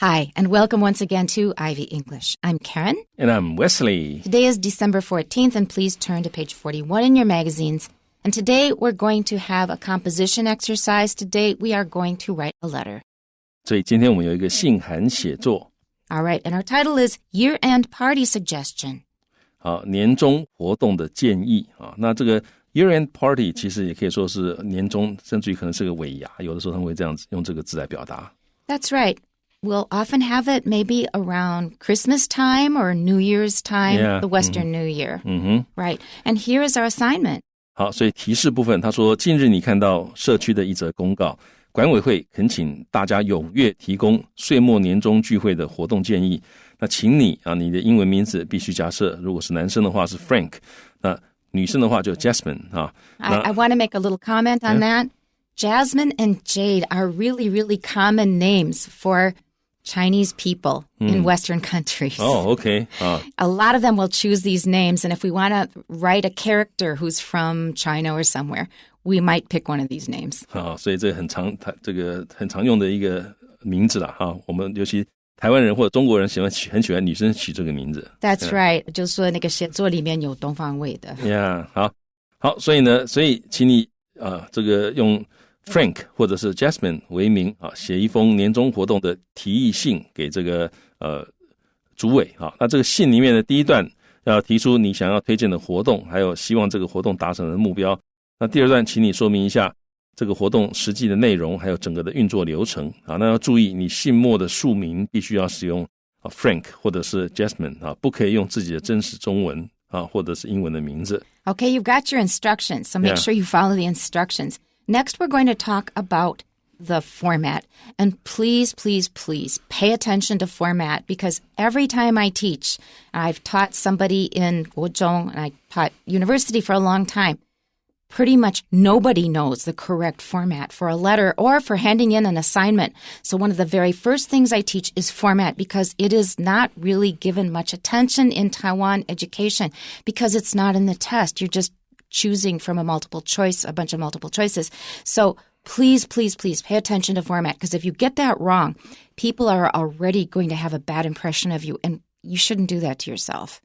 Hi, and welcome once again to Ivy English. I'm Karen. And I'm Wesley. Today is December 14th, and please turn to page 41 in your magazines. And today we're going to have a composition exercise. Today we are going to write a letter. 所以今天我们有一个信函写作。All right, and our title is Year-End Party Suggestion. 好，年终活动的建议啊。那这个 Year-End Party 其实也可以说是年终，甚至于可能是个尾牙，有的时候他们会这样子用这个字来表达。That's right. We'll often have it maybe around Christmas time or New Year's time, the Western New Year. Right. And here is our assignment. 好，所以提示部分，他说近日你看到社区的一则公告，管委会恳请大家踊跃提供岁末年终聚会的活动建议。那请你啊，你的英文名字必须加设，如果是男生的话是 Frank， 那女生的话就 Jasmine 啊。I want to make a little comment on that. Jasmine and Jade are really, really common names for Chinese people in Western countries. Oh, okay. A lot of them will choose these names, and if we want to write a character who's from China or somewhere, we might pick one of these names. 好，所以这很常用的一个名字啦哈。我们尤其台湾人或者中国人很喜欢女生取这个名字。That's right. 就是说那个写作里面有东方味的。Yeah， 好，所以请你这个用Frank 或者是 Jasmine 为名啊，写一封年终活动的提议信给这个主委啊。那这个信里面的第一段要提出你想要推荐的活动，还有希望这个活动达成的目标。那第二段请你说明一下这个活动实际的内容，还有整个的运作流程啊。那要注意，你信末的署名必须要使用Frank 或者是 Jasmine 啊，不可以用自己的真实中文啊或者是英文的名字。Okay, you've got your instructions, so make sure you follow the instructions.Next, we're going to talk about the format. And please, please, please pay attention to format because every time I teach, I've taught somebody in Guozhong and I taught university for a long time. Pretty much nobody knows the correct format for a letter or for handing in an assignment. So one of the very first things I teach is format because it is not really given much attention in Taiwan education because it's not in the test. You're just choosing from a bunch of multiple choices. So please, please, please pay attention to format because if you get that wrong, people are already going to have a bad impression of you and you shouldn't do that to yourself.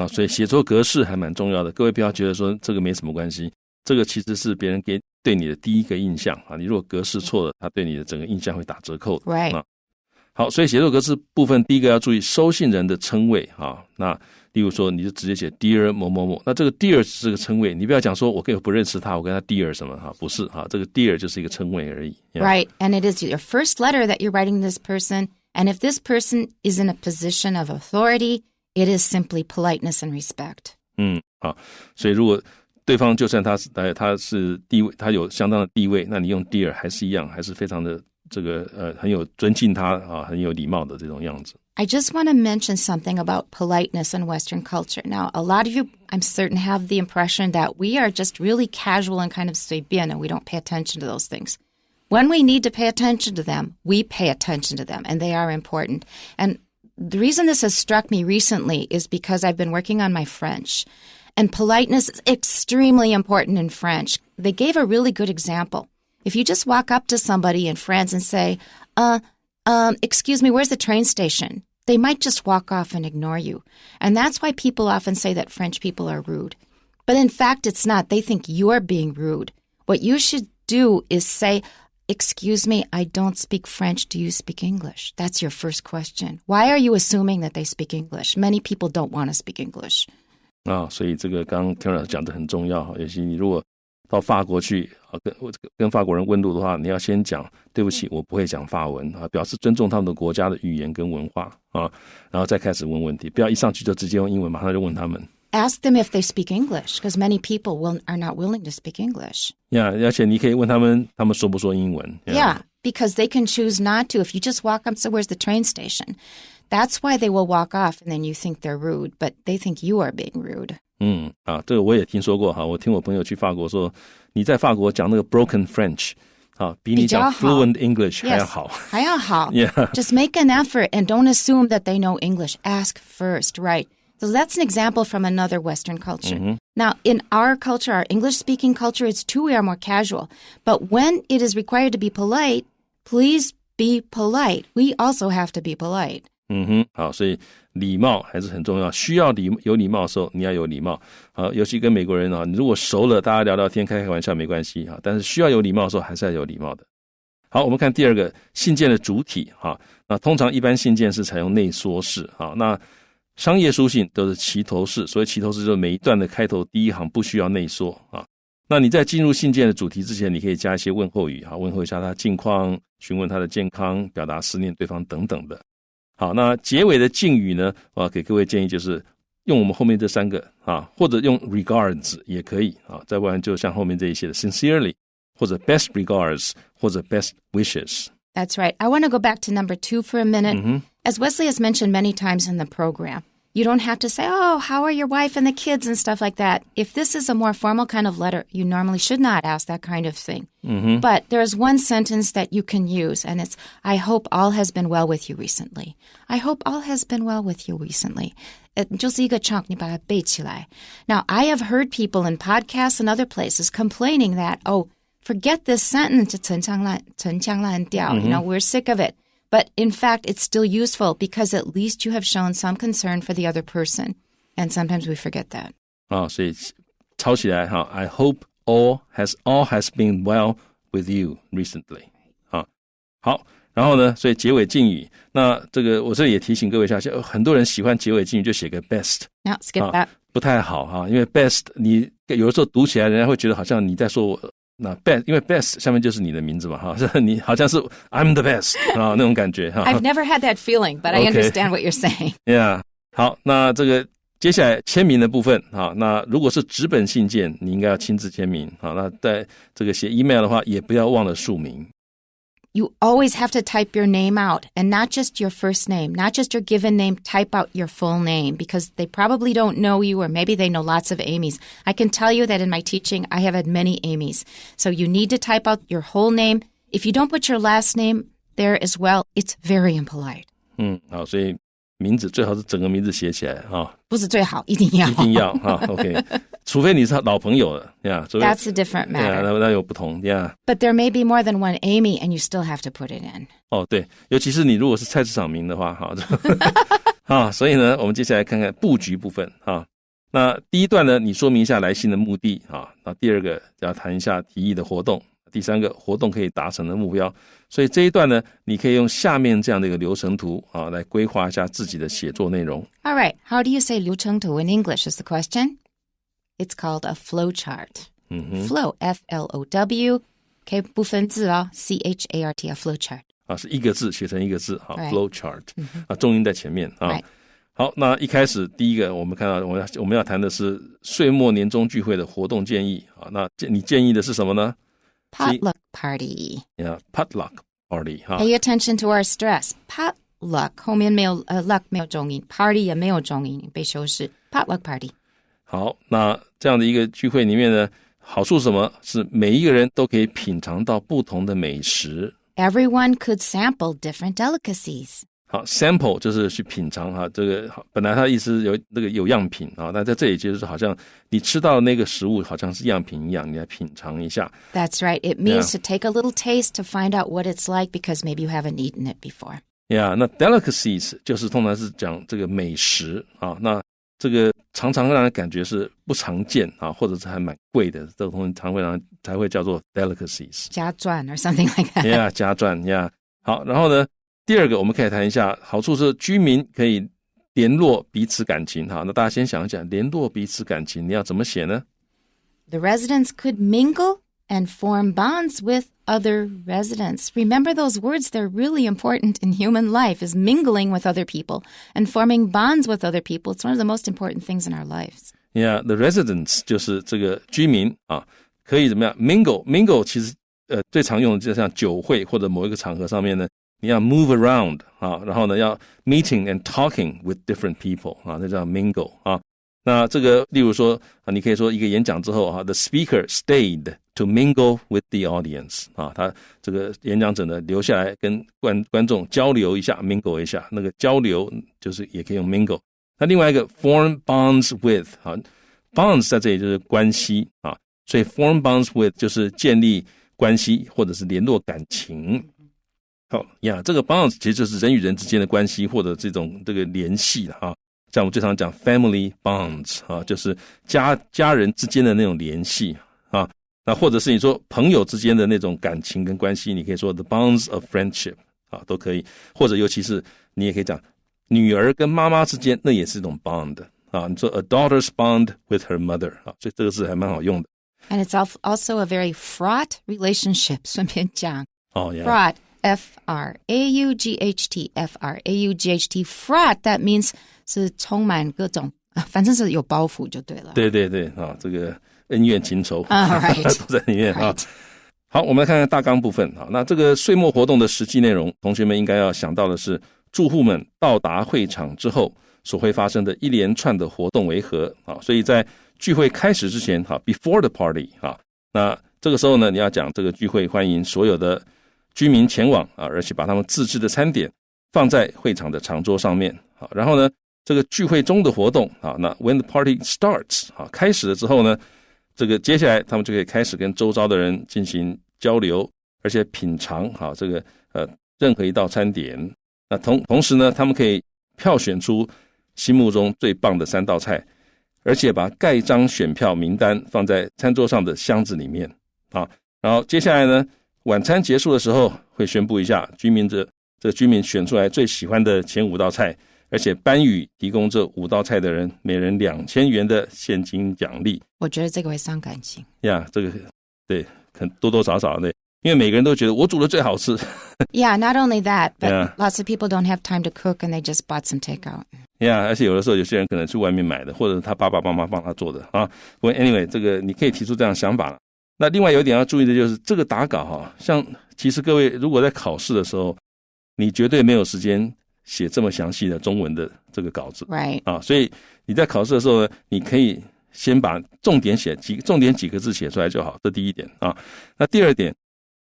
所以写作格式还蛮重要的，各位不要觉得说这个没什么关系，这个其实是别人对你的第一个印象啊。你如果格式错了，他对你的整个印象会打折扣的。Right. 好，所以写作格式部分，第一个要注意收信人的称谓啊。那例如说，你就直接写 Dear 某某某，那这个 Dear 是个称谓，你不要讲说我根本不认识他，我跟他 Dear 什么哈，不是哈，这个 Dear 就是一个称谓而已。Right, and it is your first letter that you're writing to this person, and if this person is in a position of authority, it is simply politeness and respect. 好，所以如果对方就算他是地位，他有相当的地位，那你用 Dear 还是一样，还是非常的这个很有尊敬他啊，很有礼貌的这种样子。I just want to mention something about politeness in Western culture. Now, a lot of you, I'm certain, have the impression that we are just really casual and kind of 随便 and we don't pay attention to those things. When we need to pay attention to them, we pay attention to them, and they are important. And the reason this has struck me recently is because I've been working on my French. And politeness is extremely important in French. They gave a really good example. If you just walk up to somebody in France and say, excuse me, where's the train station? They might just walk off and ignore you. And that's why people often say that French people are rude. But in fact, it's not. They think you're being rude. What you should do is say, excuse me, I don't speak French. Do you speak English? That's your first question. Why are you assuming that they speak English? Many people don't want to speak English. 所以这个刚刚 Karen 讲的很重要，尤其你如果到法国去跟法国人问路的话，你要先讲对不起，我不会讲法文啊，表示尊重他们的国家的语言跟文化啊，然后再开始问问题，不要一上去就直接用英文，马上就问他们。Ask them if they speak English, because many people are not willing to speak English. Yeah, 而且你可以问他们说不说英文。Yeah, because they can choose not to. If you just walk up and say, where's the train station? That's why they will walk off and then you think they're rude, but they think you are being rude. 这个我也听说过哈，我听我朋友去法国说，你在法国讲那个 broken French 比你讲 fluent English 还要好。还要好。Yeah. Just make an effort and don't assume that they know English. Ask first, right? So that's an example from another Western culture. Now, in our culture, our English-speaking culture, it's true we are more casual. But when it is required to be polite, please be polite. We also have to be polite. 好，所以礼貌还是很重要，需要有礼貌的时候你要有礼貌。好，尤其跟美国人啊，你如果熟了，大家聊聊天开玩笑没关系啊，但是需要有礼貌的时候还是要有礼貌的。好，我们看第二个信件的主体哈。那通常一般信件是采用内缩式啊，那商业书信都是齐头式，所以齐头式就是每一段的开头第一行不需要内缩啊。那你在进入信件的主题之前，你可以加一些问候语，问候一下他近况，询问他的健康，表达思念对方等等的。好，那结尾的敬语呢，给各位建议就是用我们后面这三个或者用 regards 也可以再不然就像后面这一些的 sincerely 或者 best regards 或者 best wishes. That's right. I want to go back to number 2 for a minute. As Wesley has mentioned many times in the program, you don't have to say, oh, how are your wife and the kids and stuff like that. If this is a more formal kind of letter, you normally should not ask that kind of thing. But there's one sentence that you can use, and it's, I hope all has been well with you recently. I hope all has been well with you recently. 就是一个 chunk, 你把它背起来. Now, I have heard people in podcasts and other places complaining that, forget this sentence, 陈腔滥调. We're sick of it. But in fact, it's still useful because at least you have shown some concern for the other person. And sometimes we forget that. 所以抄起来I hope all has been well with you recently. 好，然后呢，所以结尾敬语，那这个我这里也提醒各位一下，很多人喜欢结尾敬语就写个 best. No, skip that. 不太好因为 best 你有的时候读起来人家会觉得好像你在说我。那 best 因为 best 下面就是你的名字嘛你好像是 I'm the best 那种感觉I've never had that feeling, but I understand what you're saying. Yeah. 好，那这个接下来签名的部分那如果是纸本信件，你应该要亲自签名那在这个写 email 的话，也不要忘了署名。You always have to type your name out, and not just your first name, not just your given name, type out your full name, because they probably don't know you, or maybe they know lots of Amy's. I can tell you that in my teaching, I have had many Amy's. So you need to type out your whole name. If you don't put your last name there as well, it's very impolite. 好，所以名字最好是整个名字写起来不是最好，一定要OK 除非你是老朋友了That's a different matter. 那有不同But there may be more than one Amy, and you still have to put it in. 对，尤其是你如果是菜市场名的话所以呢，我们接下来看看布局部分那第一段呢，你说明一下来信的目的那第二个要谈一下提议的活动，第三个活动可以达成的目标。所以这一段呢，你可以用下面这样的一个流程图来规划一下自己的写作内容。All right, how do you say 流程图 in English is the question? It's called a flow chart. Flow, F-L-O-W, 不分字C-H-A-R-T, a flow chart. 是一个字写成一个字Right. flow chart. 重音在前面Right. 好，那一开始第一个我们看到我们要谈的是岁末年终聚会的活动建议那你建议的是什么呢？ Potluck party. Yeah, potluck party Pay attention to our stress. Potluck 后面没有luck 没有重音 party 也没有重音被修饰 potluck party. 好，那这样的一个聚会里面呢，好处是什么？是每一个人都可以品尝到不同的美食。Everyone could sample different delicacies. 好 ，sample 就是去品尝这个本来它的意思有样品那在这里就是好像你吃到的那个食物好像是样品一样，你来品尝一下。That's right. It means to take a little taste to find out what it's like because maybe you haven't eaten it before. Yeah, 那 delicacies 就是通常是讲这个美食那这个常常让人感觉是不常见或者是还蛮贵的，这种东西才会叫做 delicacies 加赚 or something like that. Yeah, 加赚 Yeah. 好，然后呢第二个我们可以谈一下好处是居民可以联络彼此感情那大家先想一想联络彼此感情你要怎么写呢？ The residents could mingle and form bonds with other residents. Remember those words, they're really important in human life, is mingling with other people and forming bonds with other people. It's one of the most important things in our lives. Yeah, the residents 就是这个居民可以怎么样 mingle 其实最常用的就像酒会或者某一个场合上面呢，你要 move around 然后呢要 meeting and talking with different people 那叫 mingle 那这个例如说你可以说一个演讲之后the speaker stayed to mingle with the audience 他这个演讲者呢留下来跟观众交流一下 mingle 一下，那个交流就是也可以用 mingle。那另外一个 form bonds with bonds 在这里就是关系所以 form bonds with 就是建立关系或者是联络感情。好呀，这个 bonds 其实就是人与人之间的关系或者这个联系啊，像我们最常讲 family bonds 啊，就是家人之间的那种联系啊，那或者是你说朋友之间的那种感情跟关系，你可以说 the bonds of friendship 啊，都可以，或者尤其是你也可以讲女儿跟妈妈之间，那也是一种 bond 啊，你说 a daughter's bond with her mother 啊，所以这个字还蛮好用的。And it's also a very fraught relationship, 顺便讲。Yeah. Fraught, F-R-A-U-G-H-T, F-R-A-U-G-H-T, fraught, that means 是充满各种，反正是有包袱就对了。对对对啊，这个恩怨情仇right. 都在里面啊。好，我们来看看大纲部分啊。那这个岁末活动的实际内容，同学们应该要想到的是，住户们到达会场之后所会发生的一连串的活动为何啊？所以在聚会开始之前，before the party 那这个时候呢，你要讲这个聚会欢迎所有的居民前往而且把他们自制的餐点放在会场的长桌上面然后呢，这个聚会中的活动那 when the party starts 开始了之后呢，这个接下来他们就可以开始跟周遭的人进行交流，而且品尝这个任何一道餐点。那同时呢，他们可以票选出心目中最棒的3道菜，而且把盖章选票名单放在餐桌上的箱子里面然后接下来呢，晚餐结束的时候会宣布一下这个居民选出来最喜欢的前5道菜，而且颁予提供这5道菜的人每人2000元的现金奖励。我觉得这个会伤感情。这个对，多多少少对，因为每个人都觉得我煮的最好吃。Yeah, not only that, but lots of people don't have time to cook and they just bought some takeout.而且有的时候有些人可能去外面买的，或者他爸爸妈妈帮他做的不过 anyway， 这个你可以提出这样想法了。那另外有一点要注意的就是这个打稿像其实各位如果在考试的时候，你绝对没有时间写这么详细的中文的这个稿子 Right 所以你在考试的时候呢，你可以先把重点几个字写出来就好，这第一点那第二点，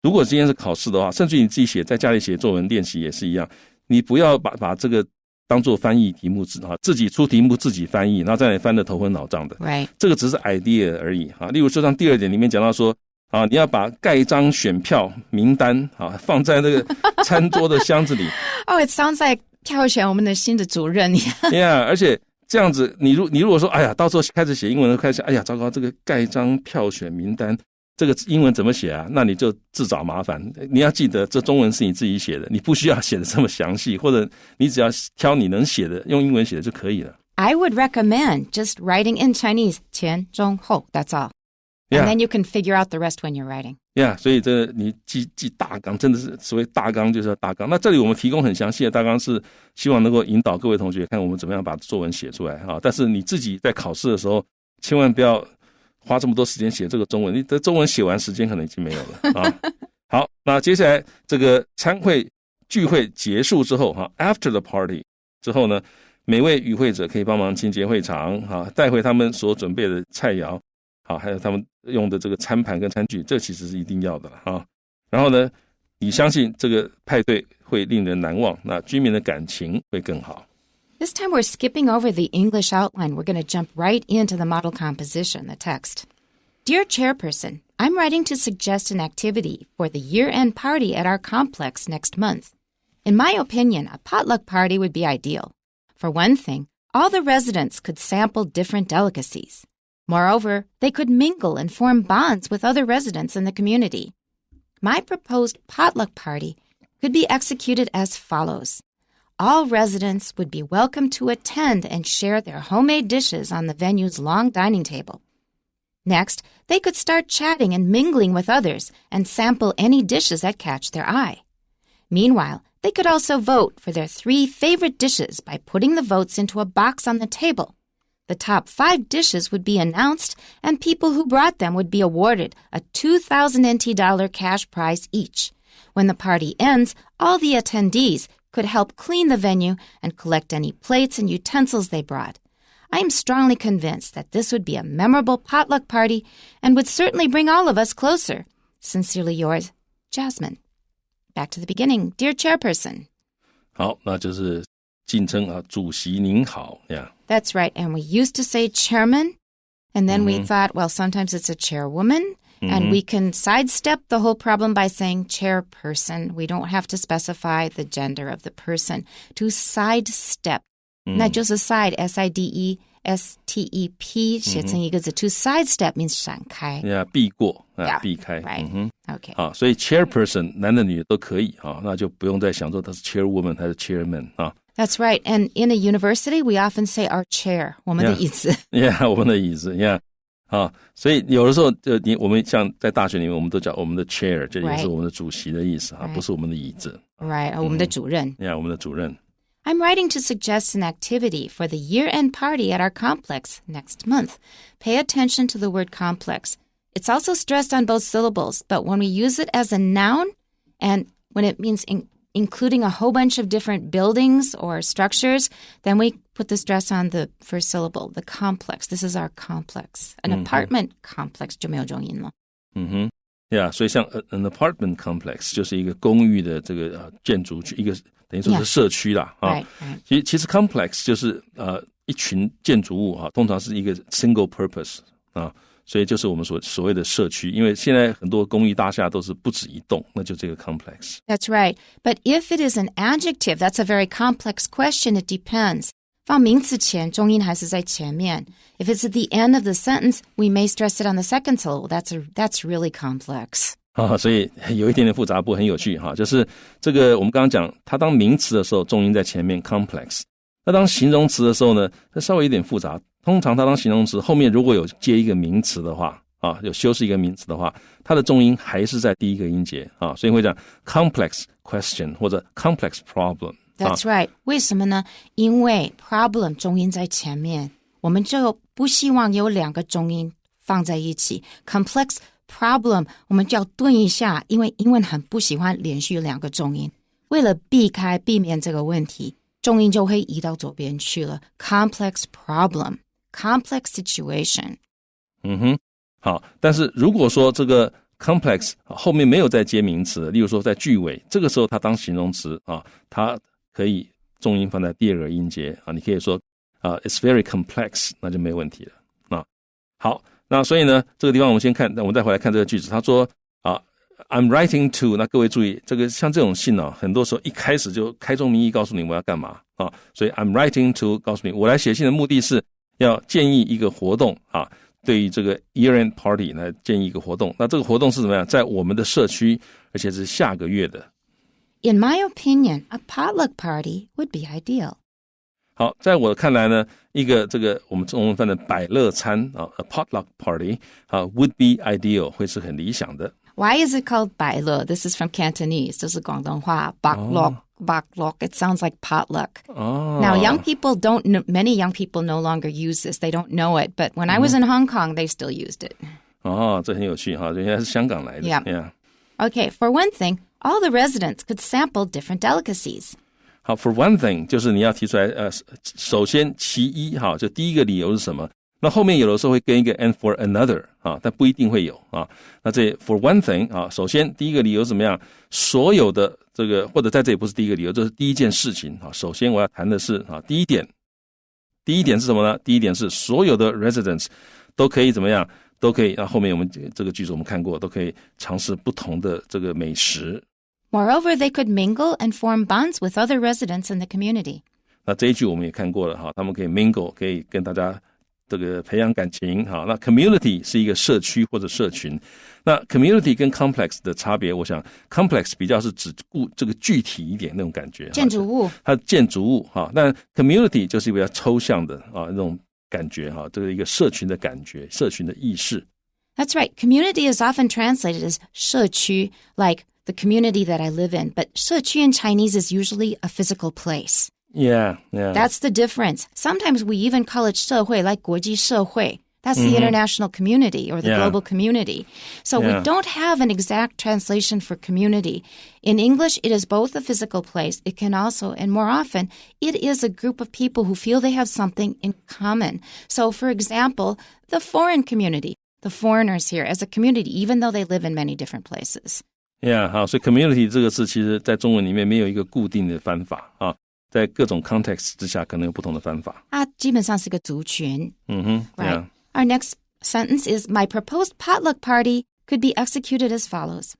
如果今天是考试的话，甚至你自己在家里写作文练习也是一样，你不要把这个当做翻译题目自己出题目自己翻译，然后再来翻得头昏脑胀的 Right 这个只是 idea 而已例如就像第2点里面讲到说你要把盖章选票名单放在那个餐桌的箱子里。Oh, it sounds like 挑选我们的新的主任。而且这样子，你如果说，哎呀，到时候开始写英文的，开始，哎呀，糟糕，这个盖章票选名单，这个英文怎么写那你就自找麻烦。你要记得，这中文是你自己写的，你不需要写的这么详细，或者你只要挑你能写的，用英文写的就可以了。I would recommend just writing in Chinese 前中后 that's all. And then you can figure out the rest when you're writing. 所以这你记大纲，真的是所谓大纲就是要大纲。那这里我们提供很详细的大纲，是希望能够引导各位同学看我们怎么样把作文写出来但是你自己在考试的时候，千万不要花这么多时间写这个中文，你的中文写完时间可能已经没有了好，那接下来这个聚会结束之后after the party 之后呢，每位与会者可以帮忙清洁会场带回他们所准备的菜肴还有他们用的这个餐盘跟餐具，这其实是一定要的然后呢，你相信这个派对会令人难忘，那居民的感情会更好。This time we're skipping over the English outline. We're going to jump right into the model composition, the text. Dear Chairperson, I'm writing to suggest an activity for the year-end party at our complex next month. In my opinion, a potluck party would be ideal. For one thing, all the residents could sample different delicacies.Moreover, they could mingle and form bonds with other residents in the community. My proposed potluck party could be executed as follows. All residents would be welcome to attend and share their homemade dishes on the venue's long dining table. Next, they could start chatting and mingling with others and sample any dishes that catch their eye. Meanwhile, they could also vote for their 3 favorite dishes by putting the votes into a box on the table.The top 5 dishes would be announced, and people who brought them would be awarded a 2,000 NT dollar cash prize each. When the party ends, all the attendees could help clean the venue and collect any plates and utensils they brought. I am strongly convinced that this would be a memorable potluck party and would certainly bring all of us closer. Sincerely yours, Jasmine. Back to the beginning. Dear Chairperson. 好，那就是敬称主席您好 That's right. And we used to say chairman, and then we thought, well, sometimes it's a chairwoman, And we can sidestep the whole problem by saying chairperson. We don't have to specify the gender of the person. To sidestep, 那就是 side, S-I-D-E-S-T-E-P 写成一个字。To sidestep means 闪开。避过避开。Right. Okay. 好，所以 chairperson 男的女的都可以那就不用再想说他是 chairwoman 还是 chairman That's right. And in a university, we often say our chair, 我们的椅子。我们的椅子所以有的时候我们像在大学里面我们都讲我们的 chair 这也是我们的主席的意思不是我们的椅子。Right. 我们的主任。我们的主任。I'm writing to suggest an activity for the year-end party at our complex next month. Pay attention to the word complex. It's also stressed on both syllables, but when we use it as a noun and when it means including a whole bunch of different buildings or structures, then we put the stress on the first syllable, the complex. This is our complex. An apartment complex 就没有重音了。所以像 an apartment complex 就是一个公寓的这个建筑区，一个等于说是社区啦Right. 其实 complex 就是一群建筑物通常是一个 single purpose 所以就是我们所谓的社区，因为现在很多公寓大厦都是不止一栋，那就这个 complex. That's right. But if it is an adjective, that's a very complex question. It depends. 放名词前，重音还是在前面。If it's at the end of the sentence, we may stress it on the second syllable. That's really complex. 所以有一点点复杂，不过很有趣就是这个我们刚刚讲，它当名词的时候，重音在前面 complex。那当形容词的时候呢，它稍微有点复杂。通常它当形容词后面如果有接一个名词的话有修饰一个名词的话，它的重音还是在第一个音节所以会讲 complex question 或者 complex problem。That's right. 为什么呢？因为 problem 重音在前面，我们就不希望有两个重音放在一起。complex problem 我们就要顿一下，因为英文很不喜欢连续两个重音。为了避免这个问题，重音就会移到左边去了。complex problem, complex situation。好，但是如果说这个 complex 后面没有再接名词，例如说在句尾，这个时候它当形容词它可以重音放在第二个音节你可以说it's very complex， 那就没问题了好，那所以呢这个地方我们先看，我们再回来看这个句子。他说I'm writing to， 那各位注意，这个像这种信很多时候一开始就开宗明义告诉你我要干嘛所以 I'm writing to 告诉你我来写信的目的是要建议一个活动对于这个 year-end party 来建议一个活动。那这个活动是怎么样？在我们的社区，而且是下个月的。In my opinion, a potluck party would be ideal. 好，在我看来呢，一个这个我们中文翻的百乐餐a potluck party would be ideal 会是很理想的。Why is it called 百乐? This is from Cantonese. 这是广东话 Potluck. It sounds like potluck. Now, many young people no longer use this. They don't know it. But when I was in Hong Kong, they still used it. 这很有趣原来是香港来的。Yeah. Okay, for one thing, all the residents could sample different delicacies. 好 ，for one thing 就是你要提出来首先其一就第一个理由是什么？那后面有的时候会跟一个 and for another 但不一定会有那这 for one thing 首先第一个理由怎么样？所有的这个或者在这里不是第一个理由，这是第一件事情首先我要谈的是第一点是什么呢？第一点是所有的 residents 都可以怎么样？都可以后面我们这个句子我们看过，都可以尝试不同的这个美食。Moreover, they could mingle and form bonds with other residents in the community. 那这一句我们也看过了他们可以 mingle， 可以跟大家这个培养感情那 community 是一个社区或者社群。那 community 跟 complex 的差别，我想 complex 比较是指顾这个具体一点那种感觉，建筑物，它的建筑物但 community 就是比较抽象的那种感觉这个一个社群的感觉，社群的意识。That's right. Community is often translated as 社区 like the community that I live in, but 社区 in Chinese is usually a physical place. Yeah. That's the difference. Sometimes we even call it 社会 like 国际社会. That's the international community or the global community. So we don't have an exact translation for community. In English, it is both a physical place. It can also, and more often, it is a group of people who feel they have something in common. So, for example, the foreign community, the foreigners here as a community, even though they live in many different places. Yeah, 好，所以 community 这个字其实在中文里面没有一个固定的翻法在各种 context 之下可能有不同的翻法。基本上是个族群。Right. Yeah. Our next sentence is, my proposed potluck party could be executed as follows.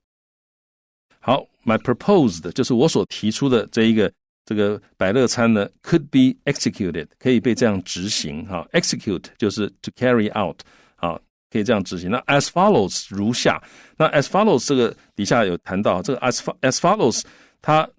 好 ，my proposed 就是我所提出的这个百乐餐呢 ，could be executed 可以被这样执行哈 ，execute 就是 to carry out 啊，可以这样执行。那 as follows 如下，那 as follows 这个底下有谈到这个 as follows 它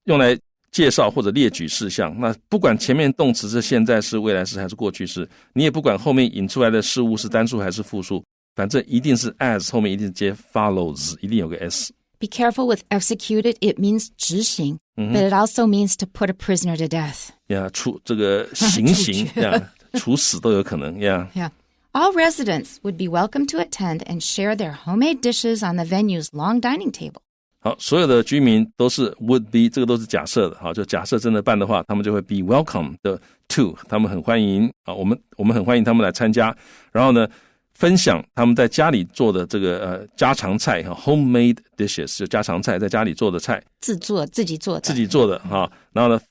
用来介绍或者列举事项，那不管前面动词是现在式、未来式还是过去式，你也不管后面引出来的事物是单数还是复数，反正一定是 as 后面一定接 follows， 一定有个 s。Be careful with executed. It means 执行, but it also means to put a prisoner to death. Yeah, 这个行刑 yeah, 处死都有可能 Yeah. All residents would be welcome to attend and share their homemade dishes on the venue's long dining table. 好，所有的居民都是 would be， 这个都是假设的，好，就假设真的办的话，他们就会 be welcome 的 to， 他们很欢迎啊，我们很欢迎他们来参加，然后呢，分享他们在家里做的这个家常菜哈 ，homemade dishes 就家常菜，在家里做的菜，自己做的哈，然后呢，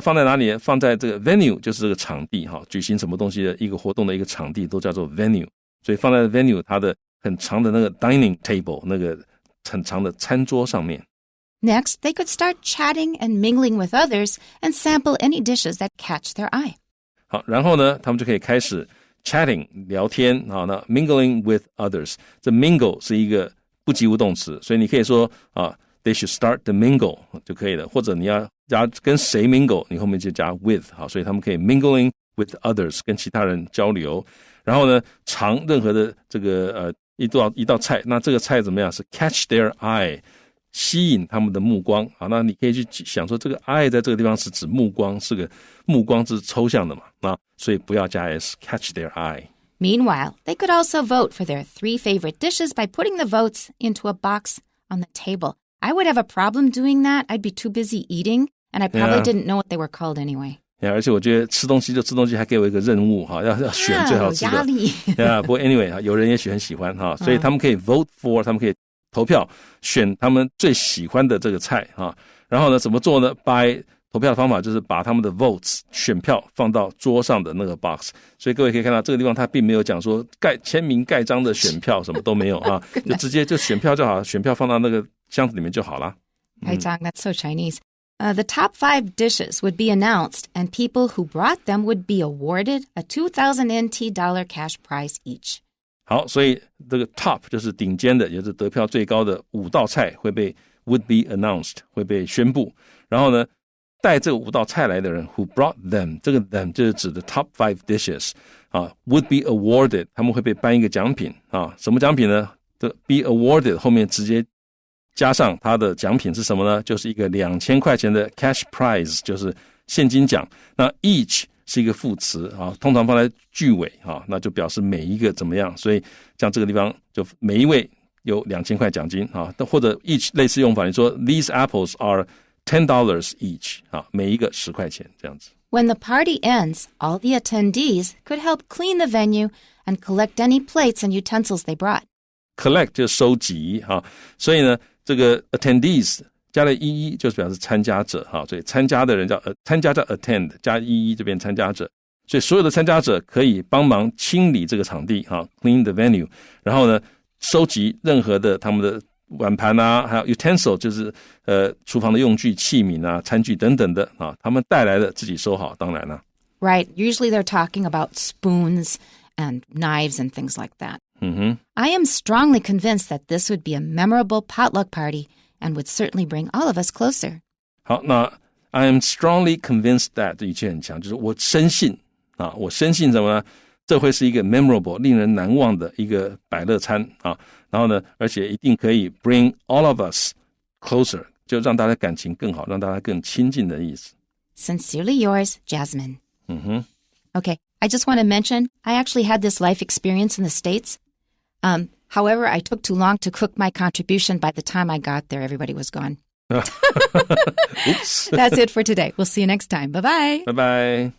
放在哪里？放在这个 venue， 就是这个场地哈，举行什么东西的一个活动的一个场地都叫做 venue， 所以放在 venue 它的很长的那个 dining table 那个很长的餐桌上面。Next, they could start chatting and mingling with others and sample any dishes that catch their eye. 好，然后呢，他们就可以开始 chatting 聊天啊，那 mingling with others， 这 mingle 是一个不及物动词，所以你可以说啊 ，they should start the mingle 就可以了，或者你要跟谁 mingle， 你后面就加 with 好，所以他们可以 mingling with others 跟其他人交流，然后呢，尝任何的这个一道菜，那这个菜怎么样？是 catch their eye， 吸引他们的目光。好，那你可以去想说，这个 eye 在这个地方是指目光，是个目光是抽象的嘛？那所以不要加 s，catch their eye。Meanwhile, they could also vote for their 3 favorite dishes by putting the votes into a box on the table. I would have a problem doing that. I'd be too busy eating, and I probably didn't know what they were called anyway. 而且我觉得吃东西还给我一个任务哈，要选最好吃的。有压力。不过 anyway 有人也许很喜欢哈，所以他们可以 vote for， 他们可以投票选他们最喜欢的这个菜哈。然后呢，怎么做呢 ？by 投票的方法就是把他们的 votes 选票放到桌上的那个 box。所以各位可以看到这个地方他并没有讲说签名盖章的选票什么都没有啊，就直接就选票就好，选票放到那个箱子里面就好了。Hi, Zhang, that's so Chinese.The top 5 dishes would be announced, and people who brought them would be awarded a 2,000 NT dollar cash prize each. 好，所以这个 top 就是顶尖的，也就是得票最高的5道菜会被 would be announced 会被宣布。然后呢，带这5道菜来的人 who brought them， 这个 them 就是指的 top 5 dishes 啊 ，would be awarded， 他们会被颁一个奖品啊，什么奖品呢？这 be awarded 后面直接加上它的奖品是什么呢？就是一个2000块钱的 cash prize， 就是现金奖。那 each 是一个副词啊，通常放在句尾啊，那就表示每一个怎么样。所以像这个地方就每一位有2000块奖金啊，或者 each 类似用法，你说 these apples are $10 each 啊，每一个10块钱这样子。When the party ends, all the attendees could help clean the venue and collect any plates and utensils they brought. Collect 就是收集啊，所以呢。这个 attendees 加了一就是表示参加者哈，所以参加的人参加叫 attend 加一这边参加者，所以所有的参加者可以帮忙清理这个场地哈 ，clean the venue， 然后呢收集任何的他们的碗盘啊，还有 utensil 就是厨房的用具器皿啊、餐具等等的啊，他们带来的自己收好，当然了。Right, usually they're talking about spoons and knives and things like that.I am strongly convinced that this would be a memorable potluck party and would certainly bring all of us closer. 好，那 I am strongly convinced that 的语气很强，就是我深信啊，我深信什么呢？这会是一个 memorable 令人难忘的一个百乐餐啊，然后呢，而且一定可以 bring all of us closer， 就让大家感情更好，让大家更亲近的意思。Sincerely yours, Jasmine. Okay, I just want to mention, I actually had this life experience in the States.However, I took too long to cook my contribution. By the time I got there, everybody was gone. Oops. That's it for today. We'll see you next time. Bye-bye. Bye-bye.